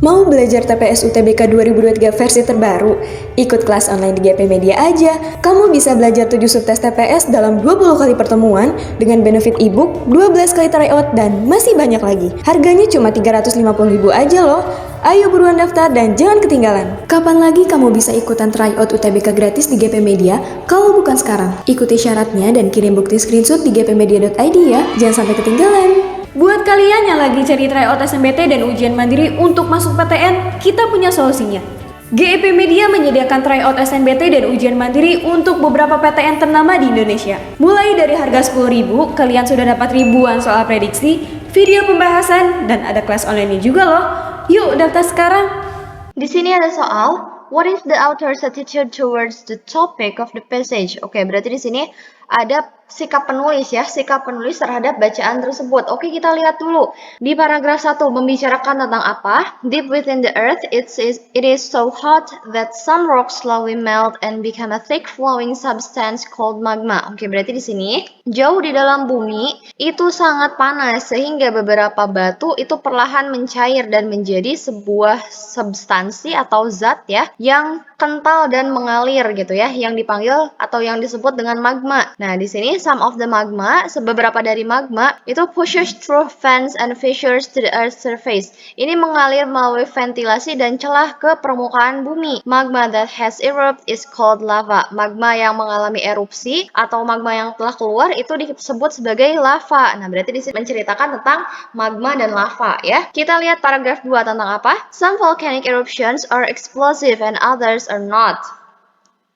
Mau belajar TPS UTBK 2023 versi terbaru? Ikut kelas online di GP Media aja. Kamu bisa belajar 7 subtes TPS dalam 20 kali pertemuan dengan benefit ebook, 12 kali tryout, dan masih banyak lagi. Harganya cuma 350.000 aja loh. Ayo buruan daftar dan jangan ketinggalan. Kapan lagi kamu bisa ikutan tryout UTBK gratis di GP Media kalau bukan sekarang? Ikuti syaratnya dan kirim bukti screenshot di gpmedia.id ya. Jangan sampai ketinggalan. Buat kalian yang lagi cari tryout SNMPT dan ujian mandiri untuk masuk PTN, kita punya solusinya. GEP Media menyediakan tryout SNMPT dan ujian mandiri untuk beberapa PTN ternama di Indonesia. Mulai dari harga 10.000, kalian sudah dapat ribuan soal prediksi, video pembahasan, dan ada kelas online juga loh. Yuk daftar sekarang. Di sini ada soal, what is the author's attitude towards the topic of the passage? Oke, berarti di sini ada sikap penulis ya, sikap penulis terhadap bacaan tersebut. Oke, kita lihat dulu. Di paragraf 1 membicarakan tentang apa? Deep within the earth, it is so hot that some rocks slowly melt and become a thick flowing substance called magma. Oke, berarti di sini jauh di dalam bumi itu sangat panas sehingga beberapa batu itu perlahan mencair dan menjadi sebuah substansi atau zat ya yang kental dan mengalir gitu ya, yang dipanggil atau yang disebut dengan magma. Nah, di sini some of the magma, beberapa dari magma itu pushes through vents and fissures to the earth's surface. Ini mengalir melalui ventilasi dan celah ke permukaan bumi. Magma that has erupted is called lava. Magma yang mengalami erupsi atau magma yang telah keluar itu disebut sebagai lava. Nah, berarti di sini menceritakan tentang magma dan lava ya. Kita lihat paragraf 2 tentang apa? Some volcanic eruptions are explosive and others are not.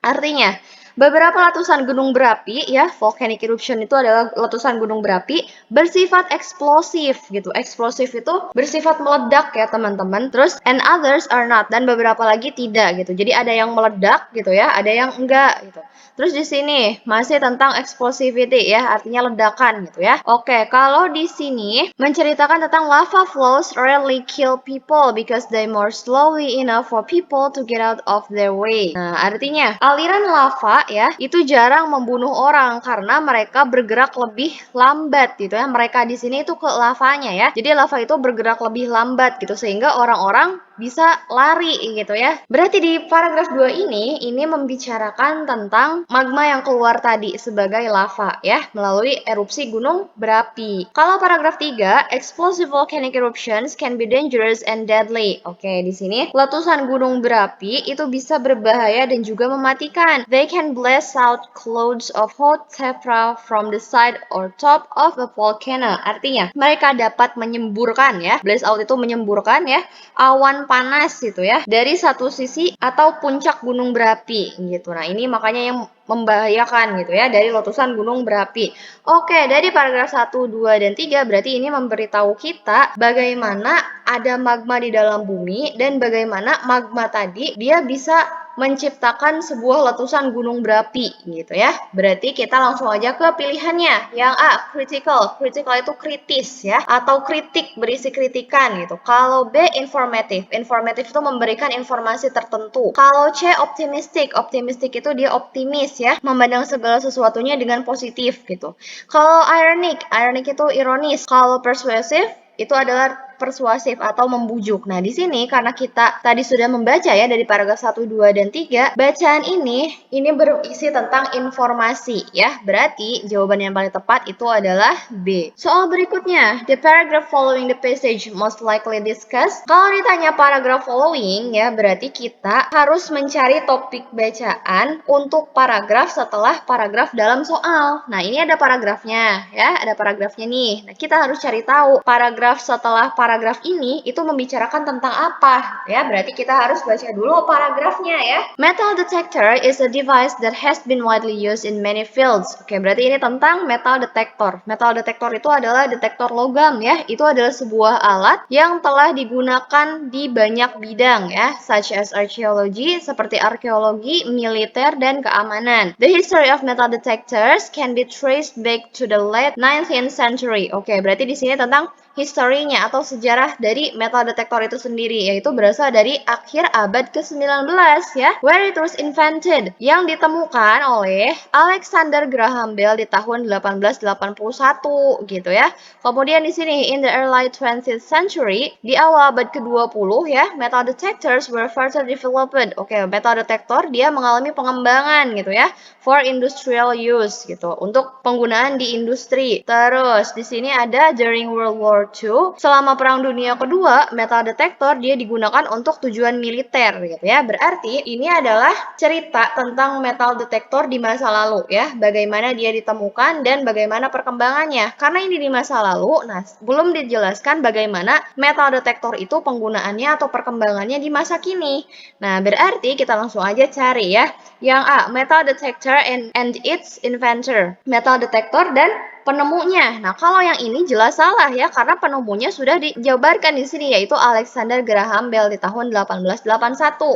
Artinya, beberapa letusan gunung berapi ya, volcanic eruption itu adalah letusan gunung berapi bersifat eksplosif gitu. Eksplosif itu bersifat meledak ya teman-teman. Terus and others are not, dan beberapa lagi tidak gitu. Jadi ada yang meledak gitu ya, ada yang enggak gitu. Terus di sini masih tentang explosivity ya, artinya ledakan gitu ya. Oke, kalau di sini menceritakan tentang lava flows rarely kill people because they more slowly enough for people to get out of their way. Nah, artinya aliran lava ya itu jarang membunuh orang karena mereka bergerak lebih lambat gitu ya. Mereka di sini itu ke lavanya ya. Jadi lava itu bergerak lebih lambat gitu sehingga orang-orang bisa lari gitu ya. Berarti di paragraf 2 ini membicarakan tentang magma yang keluar tadi sebagai lava ya melalui erupsi gunung berapi. Kalau paragraf 3, explosive volcanic eruptions can be dangerous and deadly. Oke, di sini letusan gunung berapi itu bisa berbahaya dan juga mematikan. They can blast out clouds of hot tephra from the side or top of a volcano. Artinya, mereka dapat menyemburkan ya. Blast out itu menyemburkan ya awan panas gitu ya dari satu sisi atau puncak gunung berapi gitu. Nah, ini makanya yang membahayakan gitu ya dari letusan gunung berapi. Oke, dari paragraf 1, 2, dan 3 berarti ini memberitahu kita bagaimana ada magma di dalam bumi dan bagaimana magma tadi dia bisa menciptakan sebuah letusan gunung berapi gitu ya. Berarti kita langsung aja ke pilihannya. Yang A, critical. Critical itu kritis ya atau kritik, berisi kritikan gitu. Kalau B, informative. Informative itu memberikan informasi tertentu. Kalau C, optimistic. Optimistic itu dia optimis ya, memandang segala sesuatunya dengan positif gitu. Kalau ironic. Ironic itu ironis. Kalau persuasive itu adalah persuasif atau membujuk. Nah, di sini karena kita tadi sudah membaca ya dari paragraf 1, 2, dan 3, bacaan ini berisi tentang informasi ya. Berarti jawaban yang paling tepat itu adalah B. Soal berikutnya, the paragraph following the passage most likely discussed. Kalau ditanya paragraph following ya, berarti kita harus mencari topik bacaan untuk paragraf setelah paragraf dalam soal. Nah, ini ada paragrafnya ya, ada paragrafnya nih. Nah, kita harus cari tahu paragraf setelah paragraf ini itu membicarakan tentang apa ya. Berarti kita harus baca dulu paragrafnya ya. Metal detector is a device that has been widely used in many fields. Oke, berarti ini tentang metal detector. Metal detector itu adalah detektor logam ya. Itu adalah sebuah alat yang telah digunakan di banyak bidang ya, such as archaeology, seperti arkeologi, militer, dan keamanan. The history of metal detectors can be traced back to the late 19th century. Oke, berarti di sini tentang historinya atau sejarah dari metal detector itu sendiri, yaitu berasal dari akhir abad ke-19 ya, where it was invented, yang ditemukan oleh Alexander Graham Bell di tahun 1881 gitu ya. Kemudian di sini in the early 20th century, di awal abad ke-20 ya, metal detectors were further developed. Oke, metal detector dia mengalami pengembangan gitu ya, for industrial use gitu, untuk penggunaan di industri. Terus di sini ada during World War II, selama Perang Dunia Kedua, metal detector dia digunakan untuk tujuan militer gitu ya. Berarti ini adalah cerita tentang metal detector di masa lalu ya, bagaimana dia ditemukan dan bagaimana perkembangannya. Karena ini di masa lalu, nah belum dijelaskan bagaimana metal detector itu penggunaannya atau perkembangannya di masa kini. Nah, berarti kita langsung aja cari ya. Yang A, metal detector and its inventor. Metal detector dan penemunya. Nah, kalau yang ini jelas salah ya, karena penemunya sudah dijabarkan di sini, yaitu Alexander Graham Bell di tahun 1881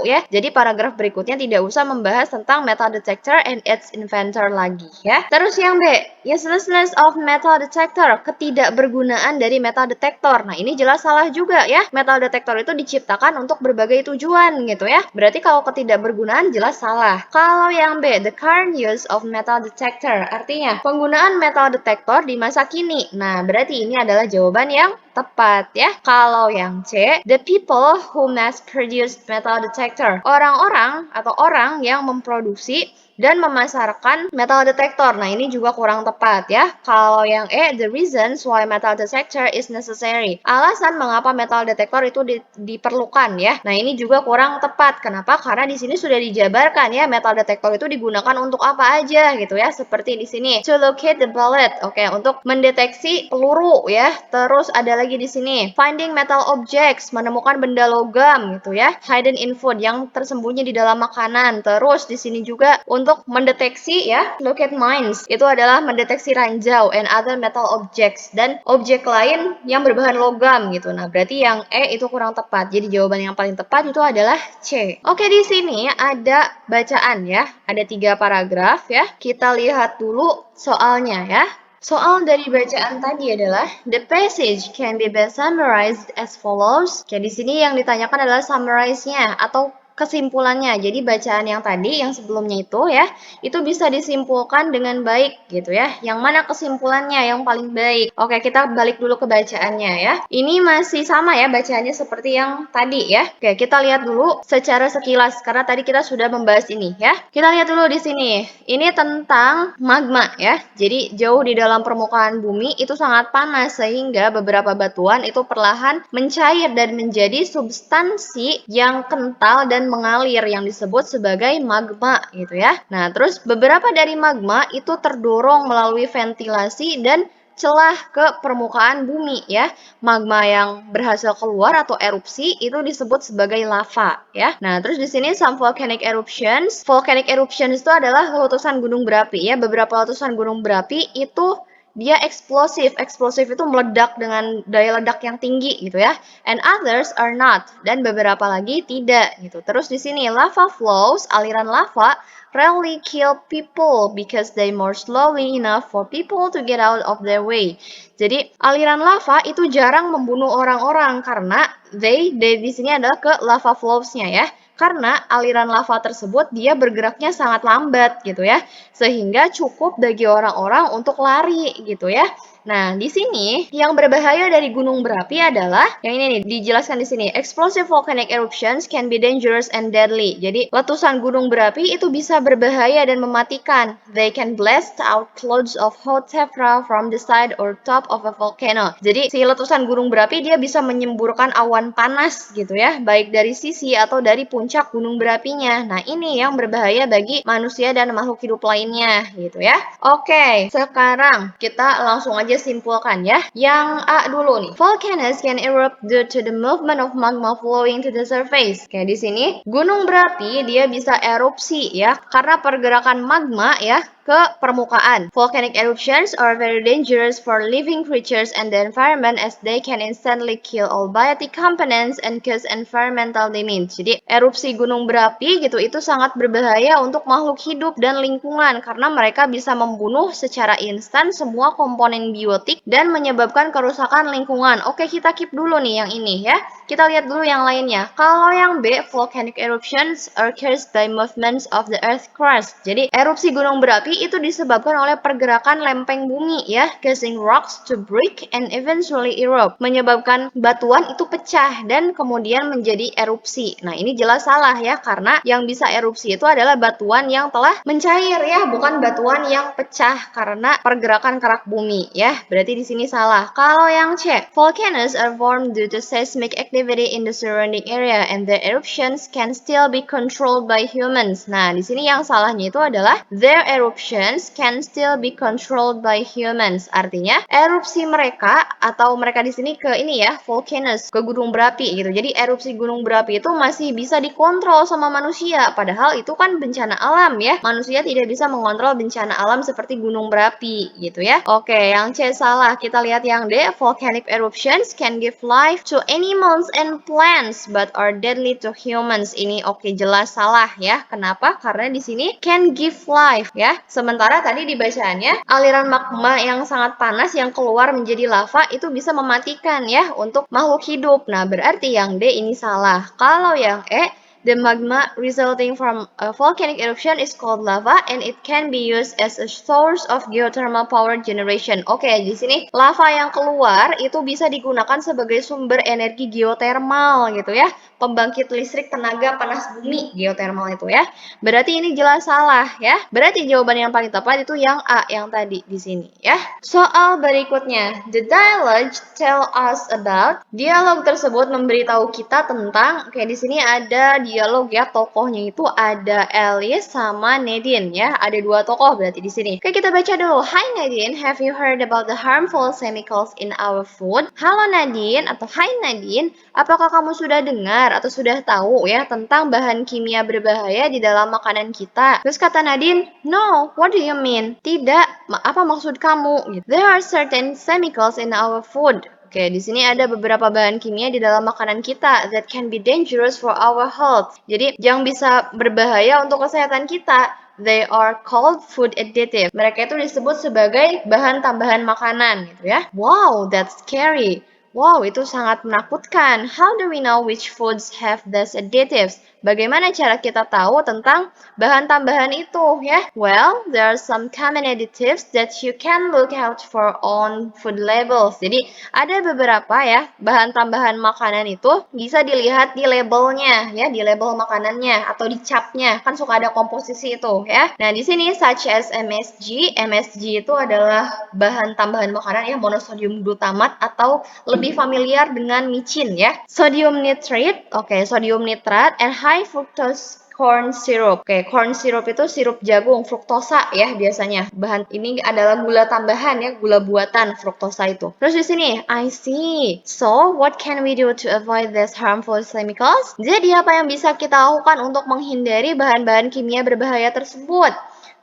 ya. Jadi paragraf berikutnya tidak usah membahas tentang metal detector and its inventor lagi ya. Terus yang B, uselessness of metal detector, ketidakbergunaan dari metal detector. Nah, ini jelas salah juga ya. Metal detector itu diciptakan untuk berbagai tujuan gitu ya. Berarti kalau ketidakbergunaan jelas salah. Kalau yang B, the current use of metal detector, artinya penggunaan metal detector di masa kini. Nah, berarti ini adalah jawaban yang tepat ya. Kalau yang C, the people who mass produce metal detector, orang-orang atau orang yang memproduksi dan memasarkan metal detector. Nah, ini juga kurang tepat ya. Kalau yang E, the reasons why metal detector is necessary, alasan mengapa metal detector itu diperlukan ya. Nah, ini juga kurang tepat. Kenapa? Karena di sini sudah dijabarkan ya, metal detector itu digunakan untuk apa aja gitu ya. Seperti di sini, to locate the bullet. Oke, untuk mendeteksi peluru ya. Terus ada lagi di sini, finding metal objects, menemukan benda logam gitu ya. Hidden in food, yang tersembunyi di dalam makanan. Terus di sini juga untuk mendeteksi ya, locate mines, itu adalah mendeteksi ranjau and other metal objects, dan objek lain yang berbahan logam gitu. Nah, berarti yang E itu kurang tepat. Jadi jawaban yang paling tepat itu adalah C. Oke, di sini ada bacaan ya. Ada 3 paragraf ya. Kita lihat dulu soalnya ya. Soal dari bacaan tadi adalah the passage can be best summarized as follows. Oke, di sini yang ditanyakan adalah summarize-nya atau kesimpulannya. Jadi bacaan yang tadi, yang sebelumnya itu ya, itu bisa disimpulkan dengan baik gitu ya. Yang mana kesimpulannya yang paling baik? Oke, kita balik dulu ke bacaannya ya. Ini masih sama ya bacaannya seperti yang tadi ya. Oke, kita lihat dulu secara sekilas karena tadi kita sudah membahas ini ya. Kita lihat dulu di sini. Ini tentang magma ya. Jadi jauh di dalam permukaan bumi itu sangat panas sehingga beberapa batuan itu perlahan mencair dan menjadi substansi yang kental dan mengalir yang disebut sebagai magma gitu ya. Nah, terus beberapa dari magma itu terdorong melalui ventilasi dan celah ke permukaan bumi ya. Magma yang berhasil keluar atau erupsi itu disebut sebagai lava ya. Nah, terus di sini some volcanic eruptions. Volcanic eruptions itu adalah letusan gunung berapi ya. Beberapa letusan gunung berapi itu dia eksplosif. Eksplosif itu meledak dengan daya ledak yang tinggi gitu ya. And others are not. Dan beberapa lagi tidak gitu. Terus di sini lava flows, aliran lava rarely kill people because they more slowly enough for people to get out of their way. Jadi aliran lava itu jarang membunuh orang-orang karena they di sini adalah ke lava flows-nya ya. Karena aliran lava tersebut dia bergeraknya sangat lambat gitu ya. Sehingga cukup bagi orang-orang untuk lari gitu ya. Nah, di sini yang berbahaya dari gunung berapi adalah yang ini nih, dijelaskan di sini. Explosive volcanic eruptions can be dangerous and deadly. Jadi, letusan gunung berapi itu bisa berbahaya dan mematikan. They can blast out clouds of hot lava from the side or top of a volcano. Jadi, si letusan gunung berapi dia bisa menyemburkan awan panas gitu ya, baik dari sisi atau dari puncak gunung berapinya. Nah, ini yang berbahaya bagi manusia dan makhluk hidup lainnya gitu ya. Oke, sekarang kita langsung aja simpulkan ya. Yang A dulu nih. Volcanoes can erupt due to the movement of magma flowing to the surface. Oke, di sini gunung berapi dia bisa erupsi ya karena pergerakan magma ya ke permukaan. Volcanic eruptions are very dangerous for living creatures and the environment as they can instantly kill all biotic components and cause environmental damage. Jadi erupsi gunung berapi gitu itu sangat berbahaya untuk makhluk hidup dan lingkungan karena mereka bisa membunuh secara instan semua komponen biotik dan menyebabkan kerusakan lingkungan. Oke, kita keep dulu nih yang ini ya. Kita lihat dulu yang lainnya. Kalau yang B, volcanic eruptions are caused by movements of the earth crust. Jadi, erupsi gunung berapi itu disebabkan oleh pergerakan lempeng bumi ya, causing rocks to break and eventually erupt. Menyebabkan batuan itu pecah dan kemudian menjadi erupsi. Nah, ini jelas salah ya, karena yang bisa erupsi itu adalah batuan yang telah mencair ya, bukan batuan yang pecah karena pergerakan kerak bumi ya. Berarti di sini salah. Kalau yang C, volcanoes are formed due to seismic activity in the surrounding area and the eruptions can still be controlled by humans. Nah, di sini yang salahnya itu adalah their eruptions can still be controlled by humans. Artinya, erupsi mereka atau mereka di sini ke ini ya, volcanoes, ke gunung berapi gitu. Jadi, erupsi gunung berapi itu masih bisa dikontrol sama manusia. Padahal itu kan bencana alam ya. Manusia tidak bisa mengontrol bencana alam seperti gunung berapi gitu ya. Oke, yang C salah. Kita lihat yang D, volcanic eruptions can give life to animals and plants but are deadly to humans. Ini oke, jelas salah ya. Kenapa? Karena di sini can give life ya. Sementara tadi di bacaannya aliran magma yang sangat panas yang keluar menjadi lava itu bisa mematikan ya untuk makhluk hidup. Nah, berarti yang D ini salah. Kalau yang E, the magma resulting from a volcanic eruption is called lava and it can be used as a source of geothermal power generation. Oke, di sini lava yang keluar itu bisa digunakan sebagai sumber energi geothermal gitu ya. Pembangkit listrik tenaga panas bumi, geothermal itu ya. Berarti ini jelas salah ya. Berarti jawaban yang paling tepat itu yang A, yang tadi di sini ya. Soal berikutnya, the dialogue tell us about. Dialog tersebut memberitahu kita tentang, kayak di sini ada dialog ya, tokohnya itu ada Alice sama Nadine ya. Ada dua tokoh berarti di sini. Oke, kita baca dulu. Hi Nadine, have you heard about the harmful chemicals in our food? Halo Nadine atau Hi Nadine, apakah kamu sudah dengar atau sudah tahu ya tentang bahan kimia berbahaya di dalam makanan kita? Terus kata Nadine, no, what do you mean? Tidak, apa maksud kamu? There are certain chemicals in our food. Oke, di sini ada beberapa bahan kimia di dalam makanan kita that can be dangerous for our health. Jadi, yang bisa berbahaya untuk kesehatan kita. They are called food additive. Mereka itu disebut sebagai bahan tambahan makanan gitu ya. Wow, that's scary. Wow, itu sangat menakutkan. How do we know which foods have these additives? Bagaimana cara kita tahu tentang bahan tambahan itu ya? Well, there are some common additives that you can look out for on food labels. Jadi, ada beberapa ya bahan tambahan makanan itu bisa dilihat di labelnya ya, di label makanannya atau di capnya. Kan suka ada komposisi itu ya. Nah, di sini such as MSG. MSG itu adalah bahan tambahan makanan ya, monosodium glutamat atau lebih familiar dengan micin ya. Sodium nitrate, oke, sodium nitrat and high fructose corn syrup. Oke, corn syrup itu sirup jagung, fruktosa ya biasanya. Bahan ini adalah gula tambahan ya, gula buatan fruktosa itu. Terus di sini, I see. So, what can we do to avoid these harmful chemicals? Jadi apa yang bisa kita lakukan untuk menghindari bahan-bahan kimia berbahaya tersebut?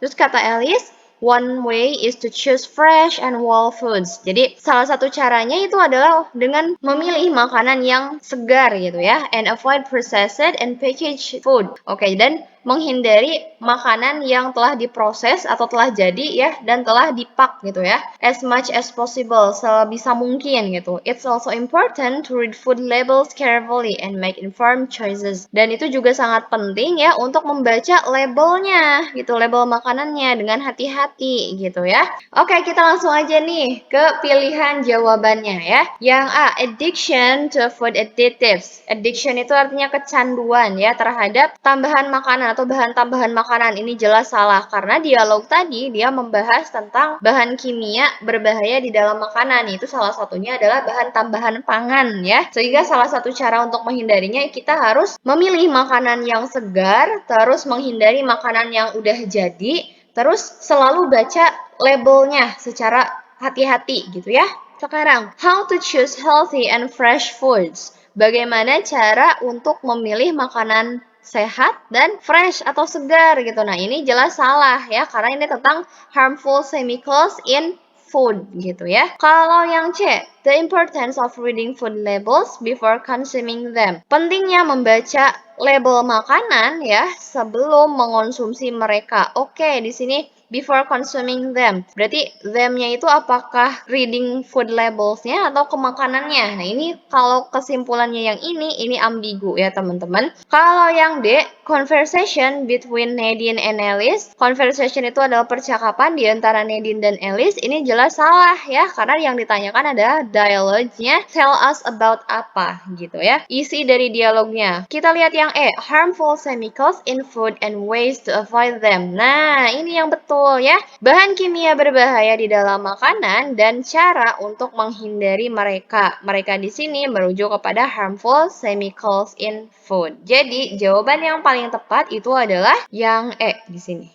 Terus kata Alice, one way is to choose fresh and whole foods. Jadi, salah satu caranya itu adalah dengan memilih makanan yang segar gitu ya. And avoid processed and packaged food. Oke, dan menghindari makanan yang telah diproses atau telah jadi ya dan telah dipak gitu ya, as much as possible, sebisa mungkin gitu. It's also important to read food labels carefully and make informed choices. Dan itu juga sangat penting ya untuk membaca labelnya gitu, label makanannya dengan hati-hati gitu ya. Oke, kita langsung aja nih ke pilihan jawabannya ya. Yang A, addiction to food additives. Addiction itu artinya kecanduan ya terhadap tambahan makanan atau bahan tambahan makanan. Ini jelas salah karena dialog tadi dia membahas tentang bahan kimia berbahaya di dalam makanan. Itu salah satunya adalah bahan tambahan pangan ya. Sehingga salah satu cara untuk menghindarinya kita harus memilih makanan yang segar, terus menghindari makanan yang udah jadi, terus selalu baca labelnya secara hati-hati gitu ya. Sekarang, how to choose healthy and fresh foods. Bagaimana cara untuk memilih makanan sehat dan fresh atau segar gitu. Nah, ini jelas salah ya karena ini tentang harmful chemicals in food gitu ya. Kalau yang C, the importance of reading food labels before consuming them. Pentingnya membaca label makanan ya sebelum mengonsumsi mereka. Oke, di sini before consuming them. Berarti them-nya itu apakah reading food labels-nya atau ke makanannya? Nah, ini kalau kesimpulannya yang ini ambigu ya teman-teman. Kalau yang D, conversation between Nadine and Alice. Conversation itu adalah percakapan di antara Nadine dan Alice. Ini jelas salah ya, karena yang ditanyakan adalah dialogue-nya. Tell us about apa gitu ya. Isi dari dialognya. Kita lihat yang E, harmful chemicals in food and ways to avoid them. Nah, ini yang betul ya. Bahan kimia berbahaya di dalam makanan dan cara untuk menghindari mereka. Mereka di sini merujuk kepada harmful chemicals in food. Jadi, jawaban yang paling tepat itu adalah yang E di sini.